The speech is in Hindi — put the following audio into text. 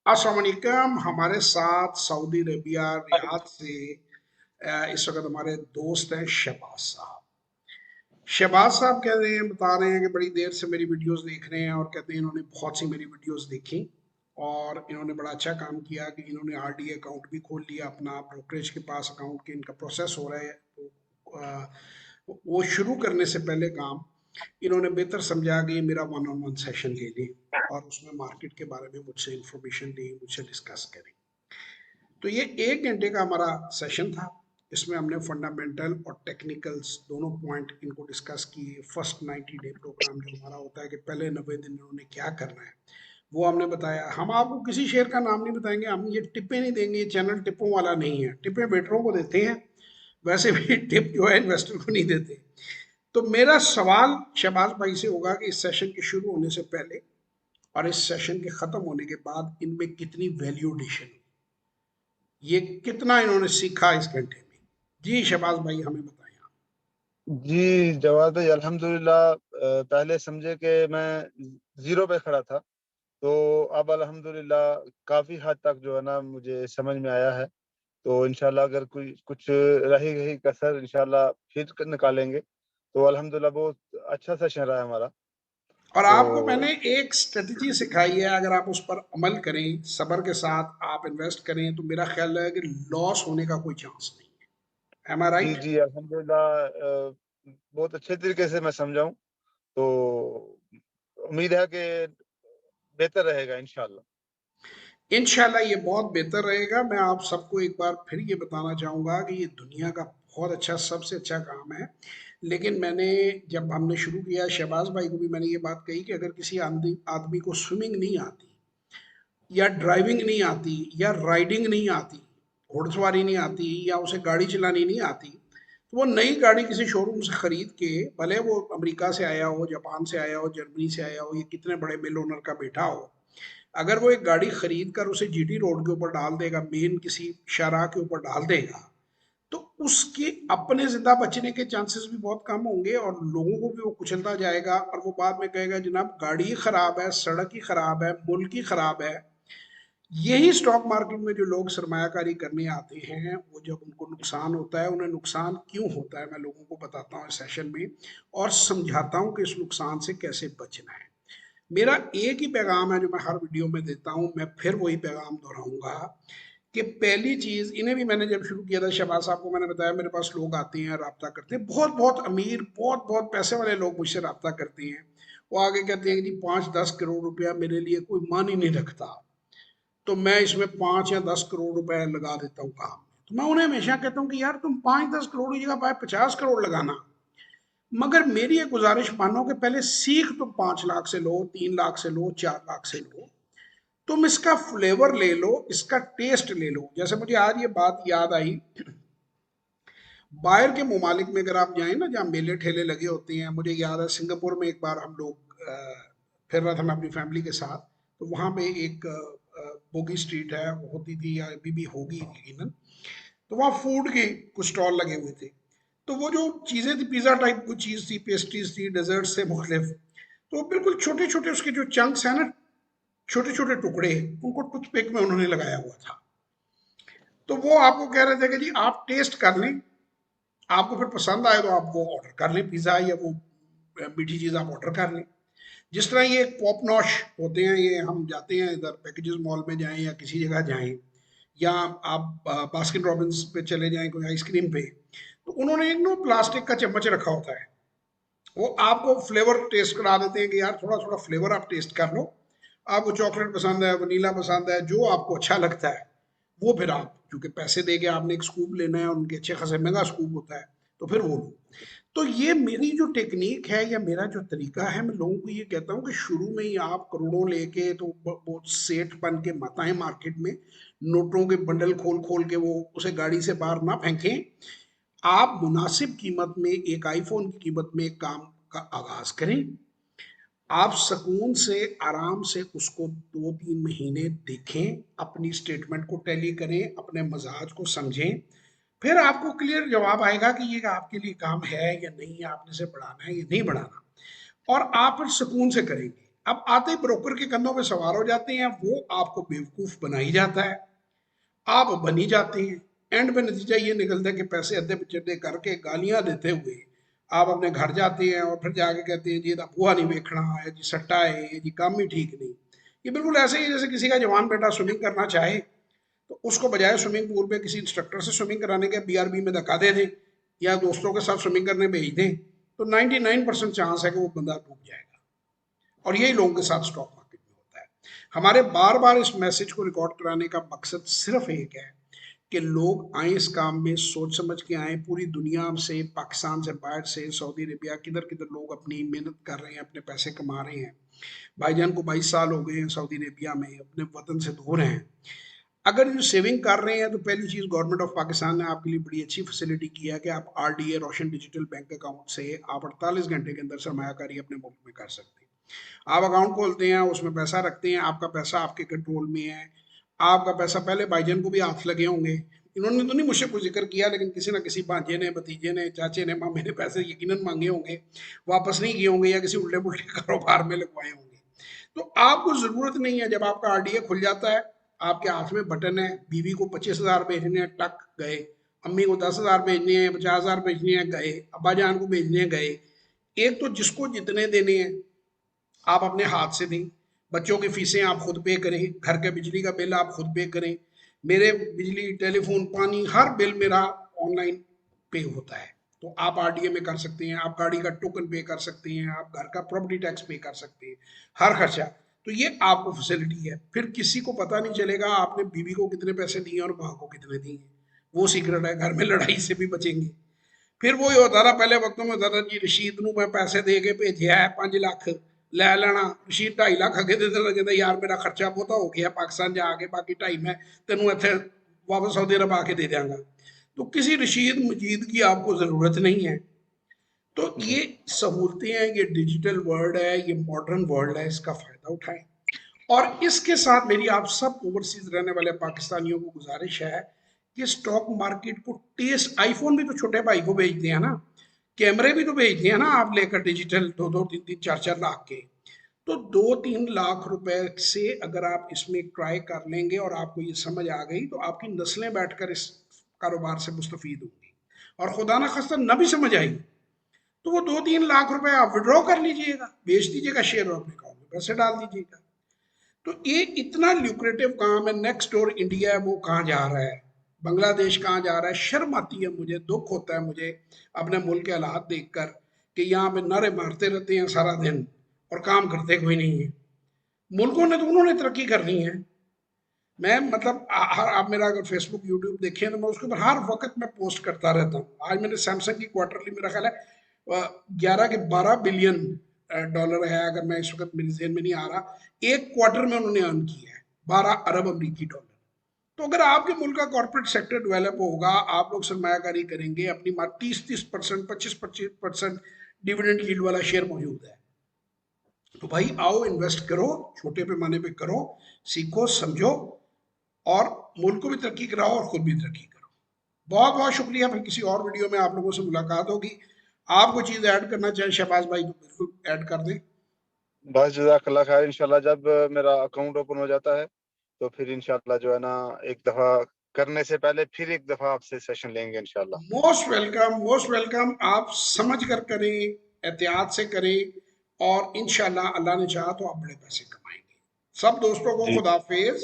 अस्सलाम वालेकुम। हमारे साथ सऊदी अरेबिया रियाद से इस वक्त हमारे दोस्त हैं शहबाज साहब। शहबाज साहब कह रहे हैं, बता रहे हैं कि बड़ी देर से मेरी वीडियोस देख रहे हैं और कहते हैं इन्होंने बहुत सी मेरी वीडियोस देखी और इन्होंने बड़ा अच्छा काम किया कि इन्होंने आरडीए अकाउंट भी खोल लिया अपना, ब्रोकरेज के पास अकाउंट के इनका प्रोसेस हो रहा है। तो वो शुरू करने से पहले काम इन्होंने बेहतर समझा कि ये मेरा वन ऑन वन सेशन ले लें और उसमें मार्केट के बारे में मुझसे इंफॉर्मेशन लें, मुझसे डिस्कस करें। तो ये 1 घंटे का हमारा सेशन था। इसमें हमने फंडामेंटल और टेक्निकल्स दोनों पॉइंट इनको डिस्कस किए। फर्स्ट 90 डे प्रोग्राम जो हमारा होता है कि पहले 90 दिन इन्होंने क्या करना है वो हमने बताया। हम आपको किसी शेयर का नाम नहीं बताएंगे, हम ये टिप्पे नहीं देंगे, ये चैनल टिप्पों वाला नहीं है। टिप्पे बेटरों को देते हैं, वैसे भी टिप जो है इन्वेस्टर को नहीं देते। तो मेरा सवाल शहबाज भाई से होगा कि इस सेशन के शुरू होने से पहले और इस सेशन के खत्म होने के बाद इनमें कितनी वैल्यू एडिशन, ये कितना इन्होंने सीखा इस घंटे में। जी शहबाज भाई हमें बताएं आप। जी जवाद भाई, अल्हम्दुलिल्लाह। पहले समझे कि मैं जीरो पे खड़ा था, तो अब अल्हम्दुलिल्लाह काफ़ी हद तक जो है ना मुझे समझ में आया है। तो इंशाल्लाह अगर कोई कुछ रही गई कसर इंशाल्लाह फिर निकालेंगे। तो अल्हम्दुलिल्लाह बहुत अच्छा सेशन रहा है हमारा। और तो आपको मैंने एक स्ट्रेटजी सिखाई है, अगर आप उस पर अमल करें, सब्र के साथ आप इन्वेस्ट करें, तो मेरा ख्याल है कि लॉस होने का कोई चांस नहीं है। एम आई जी राइट? जी अल्हम्दुलिल्लाह, बहुत अच्छे तरीके से मैं समझाऊं। तो उम्मीद है कि बेहतर रहेगा इंशाल्लाह। इंशाल्लाह ये बहुत बेहतर रहेगा। मैं आप सबको एक बार फिर ये बताना चाहूँगा कि ये दुनिया का बहुत अच्छा, सबसे अच्छा काम है। लेकिन मैंने, जब हमने शुरू किया, शहबाज भाई को भी मैंने ये बात कही कि अगर किसी आदमी आदमी को स्विमिंग नहीं आती या ड्राइविंग नहीं आती या राइडिंग नहीं आती, घुड़सवारी नहीं आती या उसे गाड़ी चलानी नहीं आती, तो वो नई गाड़ी किसी शोरूम से खरीद के, भले वो अमेरिका से आया हो, जापान से आया हो, जर्मनी से आया हो, या कितने बड़े मिल ओनर का बेटा हो, अगर वो एक गाड़ी खरीद कर उसे जीटी रोड के ऊपर डाल देगा, मेन किसी शाहराह के ऊपर डाल देगा, तो उसके अपने जिंदा बचने के चांसेस भी बहुत कम होंगे और लोगों को भी वो कुचलता जाएगा और वो बाद में कहेगा जनाब गाड़ी ही खराब है, सड़क ही खराब है, मुल्क ही खराब है। यही स्टॉक मार्केट में जो लोग सरमायाकारी करने आते हैं, वो जब उनको नुकसान होता है, उन्हें नुकसान क्यों होता है मैं लोगों को बताता हूँ इस सेशन में और समझाता हूँ कि इस नुकसान से कैसे बचना है। मेरा एक ही पैगाम है जो मैं हर वीडियो में देता हूँ, मैं फिर वही पैगाम दोहराऊंगा कि पहली चीज, इन्हें भी मैंने जब शुरू किया था, शहबाज साहब को मैंने बताया, मेरे पास लोग आते हैं, राब्ता करते हैं, बहुत बहुत अमीर, बहुत बहुत पैसे वाले लोग मुझसे राब्ता करते हैं। वो आगे कहते हैं कि जी 5-10 करोड़ रुपया मेरे लिए कोई मान ही नहीं रखता, तो मैं इसमें 5 या 10 करोड़ रुपए लगा देता हूँ काम में। तो मैं उन्हें हमेशा कहता हूँ कि यार तुम 5-10 करोड़ की जगह 50 करोड़ लगाना, मगर मेरी एक गुजारिश मानो कि पहले सीख तुम 5 लाख से लो, 3 लाख से लो, 4 लाख से लो। तुम इसका फ्लेवर ले लो, इसका टेस्ट ले लो। जैसे मुझे आज ये बात याद आई, बाहर के ममालिक में अगर आप जाएं ना, जहाँ मेले ठेले लगे होते हैं, मुझे याद है सिंगापुर में एक बार हम लोग फिर रहा था मैं अपनी फैमिली के साथ, तो वहाँ पे एक बोगी स्ट्रीट है, होती थी या अभी भी होगी यकीनन। तो वहाँ फूड के कुछ स्टॉल लगे हुए थे। तो वो जो चीज़ें थी, पिज़्ज़ा टाइप कुछ चीज़ थी, पेस्ट्रीज थी, डेजर्ट्स थे मुख्तलिफ। तो बिल्कुल छोटे छोटे उसके जो चंक्स हैं ना, छोटे छोटे टुकड़े, उनको टूथपिक में उन्होंने लगाया हुआ था। तो वो आपको कह रहे थे कि जी आप टेस्ट कर लें, आपको फिर पसंद आए तो आप वो ऑर्डर कर लें, पिज़्ज़ा या वो मीठी चीज़ आप ऑर्डर कर लें। जिस तरह ये पॉप नॉश होते हैं, ये हम जाते हैं इधर पैकेजेस मॉल में जाएं या किसी जगह जाएं, या आप बास्किन रॉबिन्स पे चले जाएं कोई आइसक्रीम पे, तो उन्होंने एक नो प्लास्टिक का चम्मच रखा होता है। वो आपको फ्लेवर टेस्ट करा देते हैं कि यार थोड़ा थोड़ा फ्लेवर आप टेस्ट कर लो, आपको चॉकलेट पसंद है, वनीला पसंद है, जो आपको अच्छा लगता है वो फिर आप, क्योंकि पैसे दे के आपने एक स्कूप लेना है, उनके अच्छे खासे महंगा स्कूप होता है, तो फिर वो लो। तो ये मेरी जो टेक्निक है या मेरा जो तरीका है, मैं लोगों को ये कहता हूँ कि शुरू में ही आप करोड़ों लेके तो वो सेठ बन के मत आए मार्केट में, नोटों के बंडल खोल खोल के वो उसे गाड़ी से बाहर ना फेंकें। आप मुनासिब कीमत में, एक आईफोन की कीमत में एक काम का आगाज करें। आप सुकून से, आराम से उसको 2-3 महीने देखें, अपनी स्टेटमेंट को टैली करें, अपने मजाज को समझें, फिर आपको क्लियर जवाब आएगा कि ये आपके लिए काम है या नहीं, आपने इसे बढ़ाना है या नहीं बढ़ाना। और आप फिर सुकून से करेंगे। अब आते ही ब्रोकर के कंधों पे सवार हो जाते हैं, वो आपको बेवकूफ बना ही जाता है, आप बनी जाते हैं। एंड में नतीजा ये निकलता है कि पैसे अद्धे पिछड़े करके गालियां देते हुए आप अपने घर जाते हैं और फिर जाके कहते हैं जी दा बुआ नहीं वेखना है जी, सट्टा है ये जी, काम ही ठीक नहीं। ये बिल्कुल ऐसे ही जैसे किसी का जवान बेटा स्विमिंग करना चाहे तो उसको बजाय स्विमिंग पूल में किसी इंस्ट्रक्टर से स्विमिंग कराने के बीआरबी में धक्का दे दें या दोस्तों के साथ स्विमिंग करने भेज दें, तो 99% चांस है कि वो बंदा डूब जाएगा। और यही लोगों के साथ स्टॉक मार्केट में होता है। हमारे बार बार इस मैसेज को रिकॉर्ड कराने का मकसद सिर्फ एक है कि लोग आए इस काम में, सोच समझ के आए। पूरी दुनिया से, पाकिस्तान से, बाहर से, सऊदी अरेबिया, किधर किधर लोग अपनी मेहनत कर रहे हैं, अपने पैसे कमा रहे हैं। भाईजान को 22 साल हो गए हैं सऊदी अरेबिया में, अपने वतन से दूर हैं। अगर ये सेविंग कर रहे हैं तो पहली चीज गवर्नमेंट ऑफ पाकिस्तान ने आपके लिए बड़ी अच्छी फैसिलिटी की है कि आप आरडीए, रोशन डिजिटल बैंक अकाउंट से आप 48 घंटे के अंदर सरमायाकारी अपने मुल्क में कर सकते हैं। आप अकाउंट खोलते हैं, उसमें पैसा रखते हैं, आपका पैसा आपके कंट्रोल में है। आपका पैसा, पहले भाईजान को भी हाथ लगे होंगे, इन्होंने तो नहीं मुझसे कुछ जिक्र किया, लेकिन किसी ना किसी भांजे ने, भतीजे ने, चाचे ने, मामे ने पैसे यकीनन मांगे होंगे, वापस नहीं किए होंगे या किसी उल्टे पुल्टे कारोबार में लगवाए होंगे। तो आपको जरूरत नहीं है, जब आपका आरडीए खुल जाता है, आपके हाथ में बटन है, बीवी को 25,000 भेजने हैं, टक गए। अम्मी को 10,000 भेजने हैं, 50,000 भेजने हैं, गए। अब्बा जान को भेजने हैं, गए। एक तो जिसको जितने देने हैं आप अपने हाथ से दें, बच्चों की फीसें आप खुद पे करें, घर के बिजली का बिल आप खुद पे करें। मेरे बिजली, टेलीफोन, पानी, हर बिल मेरा ऑनलाइन पे होता है। तो आप आरडीए में कर सकते हैं, आप गाड़ी का टोकन पे कर सकते हैं, आप घर का प्रॉपर्टी टैक्स पे कर सकते हैं, हर खर्चा। तो ये आपको फैसिलिटी है, फिर किसी को पता नहीं चलेगा आपने बीवी को कितने पैसे दिए और माँ को कितने दिए। वो सीक्रेट है, घर में लड़ाई से भी बचेंगे। फिर वो होता था, पहले वक्तों में होता था जी रशीद ਨੂੰ मैं पैसे दे के भेजे है 5 ਲੱਖ ਲੈ ਲੈਣਾ, ਰਸ਼ੀਦ 2.5 ਲੱਖ ਅੱਗੇ ਦੇ ਦੇਣਾ, ਕਹਿੰਦਾ ਯਾਰ ਮੇਰਾ ਖਰਚਾ ਬਹੁਤਾ ਹੋ ਗਿਆ ਪਾਕਿस्तान ਜਾ के, बाकी 2.5 मैं तेनों ਇੱਥੇ वापस सऊदी अरब आके दे देंगा। तो किसी रशीद मजीद की आपको ज़रूरत नहीं है। तो ये सहूलतें हैं, ये डिजिटल वर्ल्ड है, ये मॉडर्न वर्ल्ड है, इसका फ़ायदा उठाएं। और इसके साथ मेरी आप सब ओवरसीज रहने वाले पाकिस्तानियों को गुजारिश है कि स्टॉक मार्केट को टेस्ट, आईफोन भी तो छोटे भाई को भेजते हैं ना, कैमरे भी तो भेजते हैं ना आप लेकर डिजिटल, 2-2, 3-3, 4-4 लाख के। तो 2-3 लाख रुपए से अगर आप इसमें ट्राई कर लेंगे और आपको ये समझ आ गई, तो आपकी नस्लें बैठकर इस कारोबार से मुस्तफीद होंगी। और खुदा ना खास्ता न भी समझ आई तो वो 2-3 लाख रुपए आप विड्रॉ कर लीजिएगा, बेच दीजिएगा शेयर और अपने अकाउंट में पैसे डाल दीजिएगा। तो ये इतना ल्यूक्रेटिव काम है। नेक्स्ट डोर इंडिया है, वो कहाँ जा रहा है, बांग्लादेश कहाँ जा रहा है। शर्म आती है मुझे, दुख होता है मुझे अपने मुल्क के हालात देखकर कि यहाँ पे नारे मारते रहते हैं सारा दिन और काम करते कोई नहीं है। मुल्कों ने तो उन्होंने तरक्की करनी है। मैं मतलब आप मेरा अगर फेसबुक यूट्यूब देखें तो मैं उसके ऊपर हर वक्त मैं पोस्ट करता रहता हूँ। आज मैंने सैमसंग की क्वार्टरली, मेरा ख्याल है 11 के 12 बिलियन डॉलर है, अगर मैं इस वक्त मेरी जेहन में नहीं आ रहा, एक क्वार्टर में उन्होंने अर्न किया है 12 अरब अमरीकी डॉलर। तो अगर आपके मुल्क का कॉर्पोरेट सेक्टर डेवलप होगा, आप लोग सरमायाकारी करेंगे, अपनी 30-30%, 25-25% डिविडेंड यील्ड वाला शेयर मौजूद है। तो भाई आओ इन्वेस्ट करो, छोटे पैमाने पे करो, सीखो, समझो और मुल्क को भी तरक्की कराओ और खुद भी तरक्की करो। बहुत बहुत शुक्रिया। फिर किसी और वीडियो में आप लोगों से मुलाकात होगी। आप कोई चीज़ ऐड करना चाहें शहबाज भाई तो बिल्कुल ऐड कर दें। बस जज़ाकल्लाह खैर। इंशाल्लाह जब मेरा अकाउंट ओपन हो जाता है तो फिर इंशाल्लाह जो है ना, एक दफ़ा करने से पहले फिर एक दफ़ा आपसे सेशन लेंगे इंशाल्लाह। Most welcome, most welcome. आप समझ कर करें, एहतियात से करें और इंशाल्लाह अल्लाह ने चाहा तो आप बड़े पैसे कमाएंगे। सब दोस्तों को जी। खुदा हाफिज।